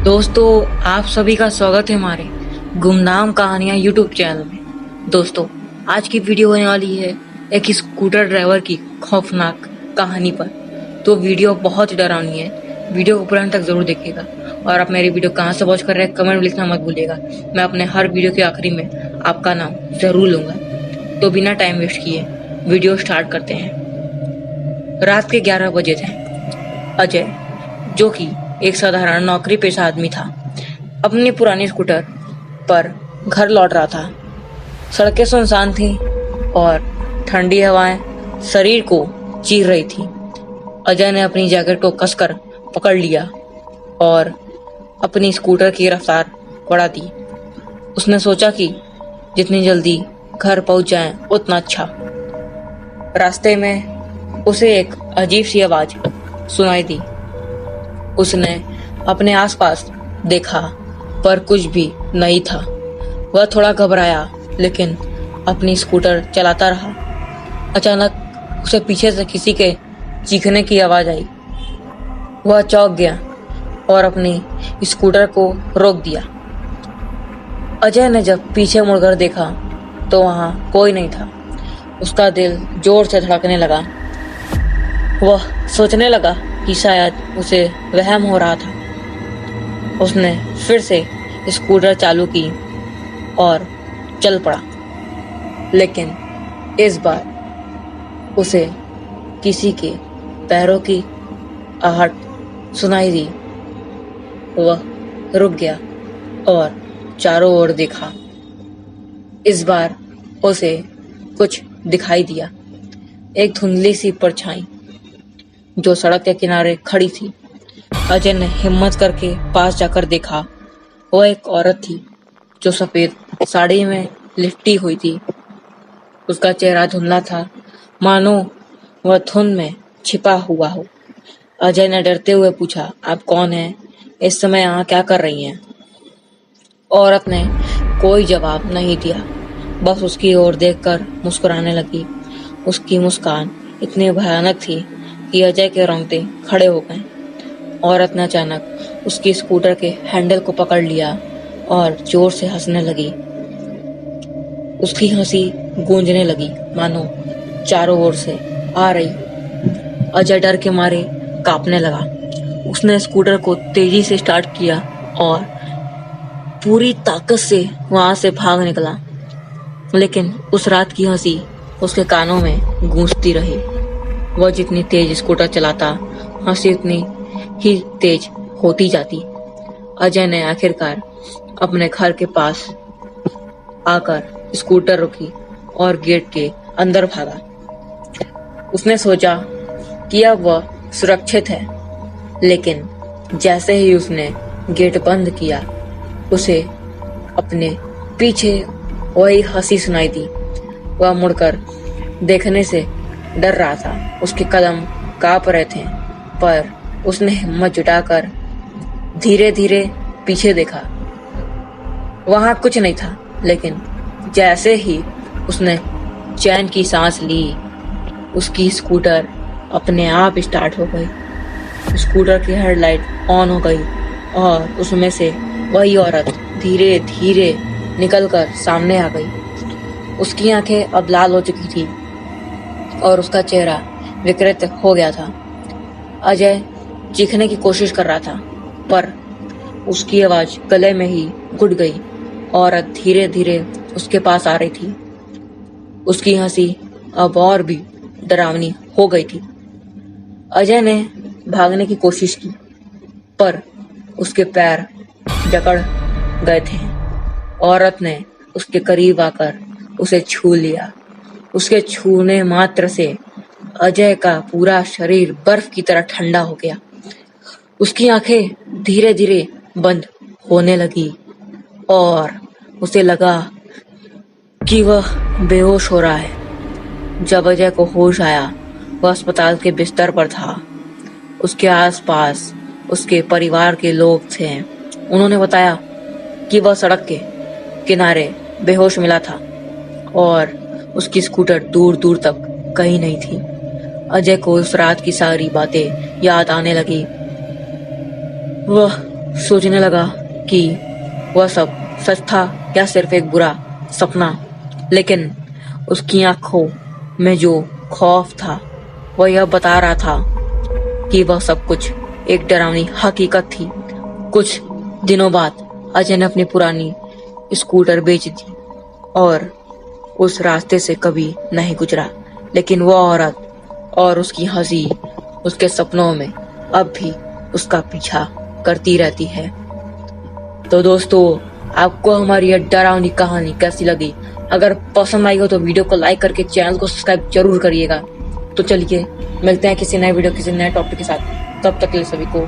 दोस्तों, आप सभी का स्वागत है हमारे गुमनाम कहानियां यूट्यूब चैनल में। दोस्तों, आज की वीडियो होने वाली है एक स्कूटर ड्राइवर की खौफनाक कहानी पर। तो वीडियो बहुत ही डरावनी है, वीडियो को पूरा अंत तक जरूर देखिएगा। और आप मेरी वीडियो कहाँ से वॉच कर रहे हैं कमेंट में लिखना मत भूलिएगा। मैं अपने हर वीडियो के आखिरी में आपका नाम जरूर लूंगा। तो बिना टाइम वेस्ट किए वीडियो स्टार्ट करते हैं। रात के 11 बजे थे। अजय, जो कि एक साधारण नौकरी पेशा आदमी था, अपनी पुरानी स्कूटर पर घर लौट रहा था। सड़कें सुनसान थीं और ठंडी हवाएं शरीर को चीर रही थी। अजय ने अपनी जैकेट को कसकर पकड़ लिया और अपनी स्कूटर की रफ्तार बढ़ा दी। उसने सोचा कि जितनी जल्दी घर पहुंच जाए उतना अच्छा। रास्ते में उसे एक अजीब सी आवाज सुनाई दी। उसने अपने आसपास देखा पर कुछ भी नहीं था। वह थोड़ा घबराया लेकिन अपनी स्कूटर चलाता रहा। अचानक उसे पीछे से किसी के चीखने की आवाज आई। वह चौंक गया और अपनी स्कूटर को रोक दिया। अजय ने जब पीछे मुड़कर देखा तो वहां कोई नहीं था। उसका दिल जोर से धड़कने लगा। वह सोचने लगा कि शायद उसे वहम हो रहा था। उसने फिर से स्कूटर चालू की और चल पड़ा, लेकिन इस बार उसे किसी के पैरों की आहट सुनाई दी। वह रुक गया और चारों ओर देखा। इस बार उसे कुछ दिखाई दिया। एक धुंधली सी परछाई जो सड़क के किनारे खड़ी थी। अजय ने हिम्मत करके पास जाकर देखा। वह एक औरत थी जो सफेद साड़ी में लिपटी हुई थी। उसका चेहरा धुंधला था, मानो वह धुंध में छिपा हुआ हो। अजय ने डरते हुए पूछा, आप कौन हैं? इस समय यहाँ क्या कर रही हैं? औरत ने कोई जवाब नहीं दिया, बस उसकी ओर देखकर मुस्कुराने लगी। उसकी मुस्कान इतनी भयानक थी कि अजय के रोंगटे खड़े हो गए। औरत ने अचानक उसकी स्कूटर के हैंडल को पकड़ लिया और जोर से हंसने लगी। उसकी हंसी गूंजने लगी, मानो चारों ओर से आ रही। अजय डर के मारे कांपने लगा। उसने स्कूटर को तेजी से स्टार्ट किया और पूरी ताकत से वहां से भाग निकला। लेकिन उस रात की हंसी उसके कानों में गूंजती रही। वह जितनी तेज स्कूटर चलाता, हंसी उतनी ही तेज होती जाती। अजय ने आखिरकार अपने घर के पास आकर स्कूटर रोकी और गेट के अंदर भागा। उसने सोचा कि अब वह सुरक्षित है, लेकिन जैसे ही उसने गेट बंद किया, उसे अपने पीछे वही हंसी सुनाई दी। वह मुड़कर देखने से डर रहा था। उसके कदम कांप रहे थे, पर उसने हिम्मत जुटाकर धीरे धीरे पीछे देखा। वहां कुछ नहीं था, लेकिन जैसे ही उसने चैन की सांस ली, उसकी स्कूटर अपने आप स्टार्ट हो गई। स्कूटर की हेडलाइट ऑन हो गई और उसमें से वही औरत धीरे धीरे निकलकर सामने आ गई। उसकी आंखें अब लाल हो चुकी थी और उसका चेहरा विकृत हो गया था। अजय चीखने की कोशिश कर रहा था, पर उसकी आवाज गले में ही घुट गई। औरत धीरे धीरे उसके पास आ रही थी। उसकी हंसी अब और भी डरावनी हो गई थी। अजय ने भागने की कोशिश की, पर उसके पैर जकड़ गए थे। औरत ने उसके करीब आकर उसे छू लिया। उसके छूने मात्र से अजय का पूरा शरीर बर्फ की तरह ठंडा हो गया। उसकी आंखें धीरे धीरे बंद होने लगी और उसे लगा कि वह बेहोश हो रहा है। जब अजय को होश आया, वह अस्पताल के बिस्तर पर था। उसके आसपास उसके परिवार के लोग थे। उन्होंने बताया कि वह सड़क के किनारे बेहोश मिला था और उसकी स्कूटर दूर दूर तक कहीं नहीं थी। अजय को उस रात की सारी बातें याद आने लगी। वह सोचने लगा कि वह सब सच था या सिर्फ एक बुरा सपना। लेकिन उसकी आंखों में जो खौफ था वह यह बता रहा था कि वह सब कुछ एक डरावनी हकीकत थी। कुछ दिनों बाद अजय ने अपनी पुरानी स्कूटर बेच दी और उस रास्ते से कभी नहीं गुजरा। लेकिन वो औरत और उसकी हंसी उसके सपनों में अब भी उसका पीछा करती रहती है। तो दोस्तों, आपको हमारी यह डरावनी कहानी कैसी लगी? अगर पसंद आई हो तो वीडियो को लाइक करके चैनल को सब्सक्राइब जरूर करिएगा। तो चलिए मिलते हैं किसी नए वीडियो किसी नए टॉपिक के साथ। तब तक के लिए सभी को